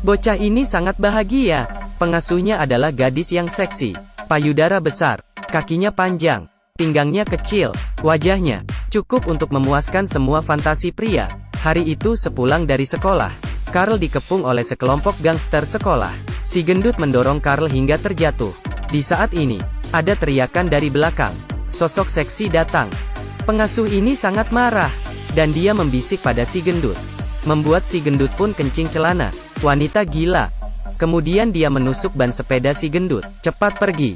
Bocah ini sangat bahagia. Pengasuhnya adalah gadis yang seksi, payudara besar, kakinya panjang, pinggangnya kecil, wajahnya cukup untuk memuaskan semua fantasi pria. Hari itu sepulang dari sekolah, Carl dikepung oleh sekelompok gangster sekolah. Si gendut mendorong Carl hingga terjatuh. Di saat ini, ada teriakan dari belakang. Sosok seksi datang. Pengasuh ini sangat marah, dan dia membisik pada si gendut, membuat si gendut pun kencing celana. Wanita gila. Kemudian dia menusuk ban sepeda si gendut. Cepat pergi.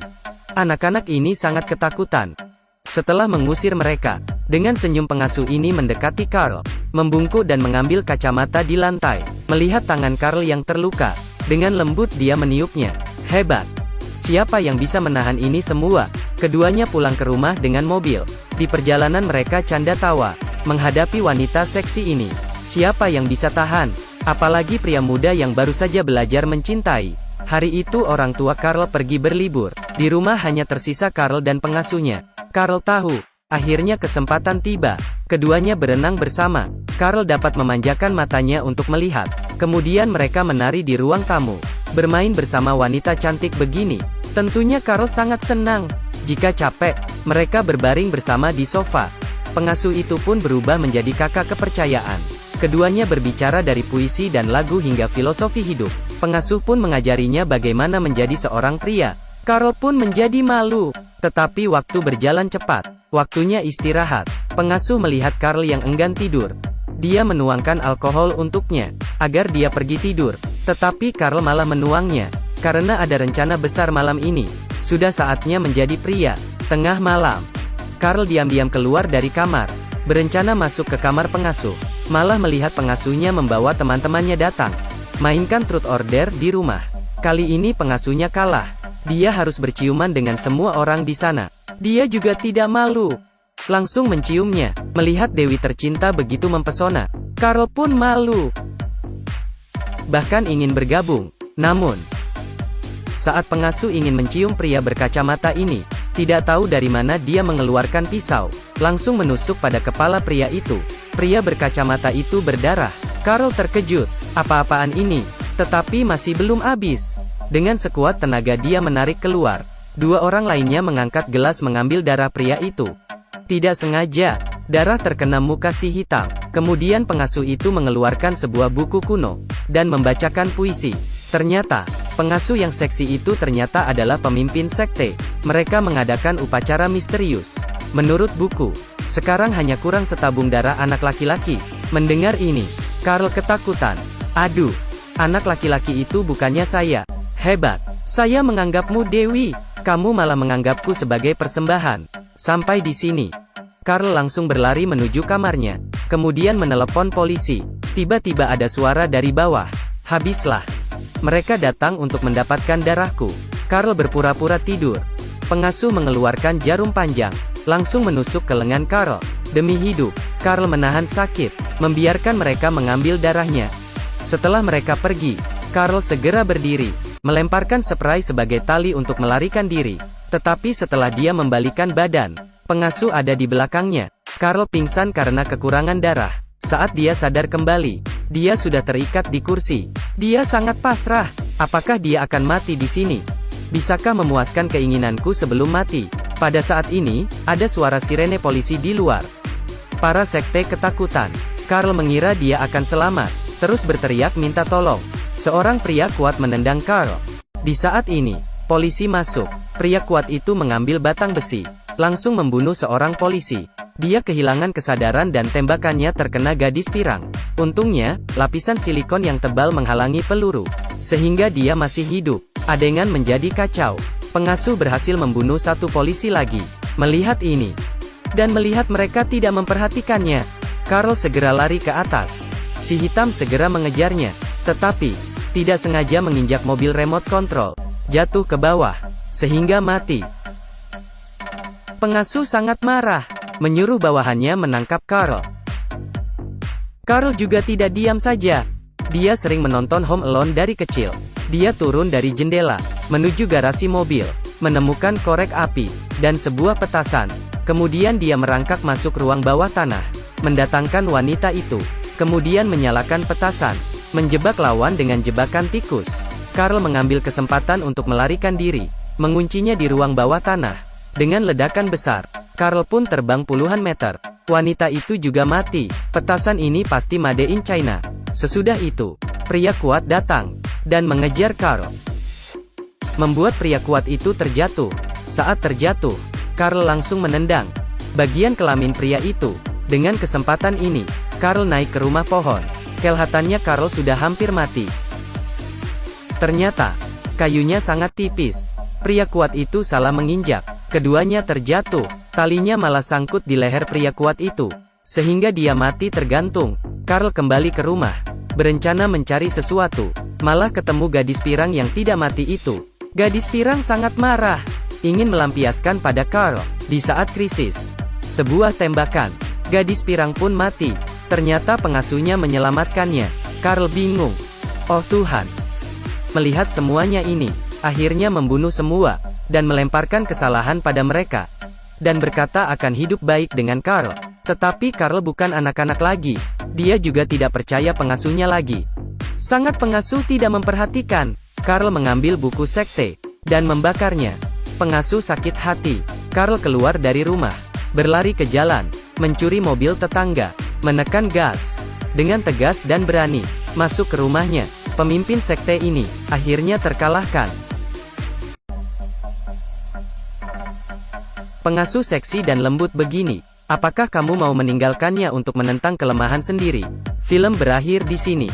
Anak-anak ini sangat ketakutan. Setelah mengusir mereka, dengan senyum pengasuh ini mendekati Carl, membungkuk dan mengambil kacamata di lantai. Melihat tangan Carl yang terluka, dengan lembut dia meniupnya. Hebat. Siapa yang bisa menahan ini semua? Keduanya pulang ke rumah dengan mobil. Di perjalanan mereka canda tawa, menghadapi wanita seksi ini. Siapa yang bisa tahan? Apalagi pria muda yang baru saja belajar mencintai. Hari itu orang tua Carl pergi berlibur. Di rumah hanya tersisa Carl dan pengasuhnya. Carl tahu, akhirnya kesempatan tiba. Keduanya berenang bersama. Carl dapat memanjakan matanya untuk melihat. Kemudian mereka menari di ruang tamu, bermain bersama wanita cantik begini. Tentunya Carl sangat senang. Jika capek, mereka berbaring bersama di sofa. Pengasuh itu pun berubah menjadi kakak kepercayaan. Keduanya berbicara dari puisi dan lagu hingga filosofi hidup. Pengasuh pun mengajarinya bagaimana menjadi seorang pria. Carl pun menjadi malu. Tetapi waktu berjalan cepat. Waktunya istirahat. Pengasuh melihat Carl yang enggan tidur. Dia menuangkan alkohol untuknya, agar dia pergi tidur. Tetapi Carl malah menuangnya. Karena ada rencana besar malam ini. Sudah saatnya menjadi pria. Tengah malam, Carl diam-diam keluar dari kamar, berencana masuk ke kamar pengasuh. Malah melihat pengasuhnya membawa teman-temannya datang, mainkan truth order di rumah. Kali ini pengasuhnya kalah. Dia harus berciuman dengan semua orang di sana. Dia juga tidak malu, langsung menciumnya. Melihat Dewi tercinta begitu mempesona, Carl pun malu, bahkan ingin bergabung. Namun, saat pengasuh ingin mencium pria berkacamata ini, tidak tahu dari mana dia mengeluarkan pisau, langsung menusuk pada kepala pria itu. Pria berkacamata itu berdarah. Carl terkejut. Apa-apaan ini? Tetapi masih belum habis. Dengan sekuat tenaga dia menarik keluar. Dua orang lainnya mengangkat gelas mengambil darah pria itu. Tidak sengaja, darah terkena muka si hitam. Kemudian pengasuh itu mengeluarkan sebuah buku kuno, dan membacakan puisi. Ternyata, pengasuh yang seksi itu ternyata adalah pemimpin sekte. Mereka mengadakan upacara misterius. Menurut buku, sekarang hanya kurang setabung darah anak laki-laki. Mendengar ini, Carl ketakutan. Aduh, anak laki-laki itu bukannya saya. Hebat, saya menganggapmu Dewi. Kamu malah menganggapku sebagai persembahan. Sampai di sini, Carl langsung berlari menuju kamarnya. Kemudian menelepon polisi. Tiba-tiba ada suara dari bawah. Habislah. Mereka datang untuk mendapatkan darahku. Carl berpura-pura tidur. Pengasuh mengeluarkan jarum panjang, langsung menusuk ke lengan Carl. Demi hidup, Carl menahan sakit, membiarkan mereka mengambil darahnya. Setelah mereka pergi, Carl segera berdiri, melemparkan spray sebagai tali untuk melarikan diri. Tetapi setelah dia membalikan badan, pengasuh ada di belakangnya. Carl pingsan karena kekurangan darah. Saat dia sadar kembali, dia sudah terikat di kursi. Dia sangat pasrah. Apakah dia akan mati di sini? Bisakah memuaskan keinginanku sebelum mati? Pada saat ini, ada suara sirene polisi di luar. Para sekte ketakutan. Carl mengira dia akan selamat, terus berteriak minta tolong. Seorang pria kuat menendang Carl. Di saat ini, polisi masuk. Pria kuat itu mengambil batang besi, langsung membunuh seorang polisi. Dia kehilangan kesadaran dan tembakannya terkena gadis pirang. Untungnya, lapisan silikon yang tebal menghalangi peluru, sehingga dia masih hidup. Adegan menjadi kacau. Pengasuh berhasil membunuh satu polisi lagi. Melihat ini, dan melihat mereka tidak memperhatikannya, Carl segera lari ke atas. Si hitam segera mengejarnya, tetapi tidak sengaja menginjak mobil remote control, jatuh ke bawah, sehingga mati. Pengasuh sangat marah, menyuruh bawahannya menangkap Carl. Carl juga tidak diam saja. Dia sering menonton Home Alone dari kecil. Dia turun dari jendela, menuju garasi mobil, menemukan korek api, dan sebuah petasan. Kemudian dia merangkak masuk ruang bawah tanah, mendatangkan wanita itu, kemudian menyalakan petasan. menjebak lawan dengan jebakan tikus. Carl mengambil kesempatan untuk melarikan diri, menguncinya di ruang bawah tanah. Dengan ledakan besar, Carl pun terbang puluhan meter. Wanita itu juga mati. Petasan ini pasti made in China. Sesudah itu, pria kuat datang dan mengejar Carl, membuat pria kuat itu terjatuh. Saat terjatuh, Carl langsung menendang bagian kelamin pria itu. Dengan kesempatan ini, Carl naik ke rumah pohon. Kelihatannya Carl sudah hampir mati. Ternyata, kayunya sangat tipis. Pria kuat itu salah menginjak. Keduanya terjatuh. Talinya malah sangkut di leher pria kuat itu, sehingga dia mati tergantung. Carl kembali ke rumah, berencana mencari sesuatu. Malah ketemu gadis pirang yang tidak mati itu. Gadis pirang sangat marah, ingin melampiaskan pada Carl. Di saat krisis, sebuah tembakan, gadis pirang pun mati. Ternyata pengasuhnya menyelamatkannya. Carl bingung. Oh Tuhan. Melihat semuanya ini, akhirnya membunuh semua, dan melemparkan kesalahan pada mereka. Dan berkata akan hidup baik dengan Carl. Tetapi Carl bukan anak-anak lagi. Dia juga tidak percaya pengasuhnya lagi. Sangat pengasuh tidak memperhatikan. Carl mengambil buku sekte, dan membakarnya. Pengasuh sakit hati. Carl keluar dari rumah, berlari ke jalan, mencuri mobil tetangga, menekan gas dengan tegas dan berani, masuk ke rumahnya. Pemimpin sekte ini akhirnya terkalahkan. Pengasuh seksi dan lembut begini. Apakah kamu mau meninggalkannya untuk menentang kelemahan sendiri? Film berakhir di sini.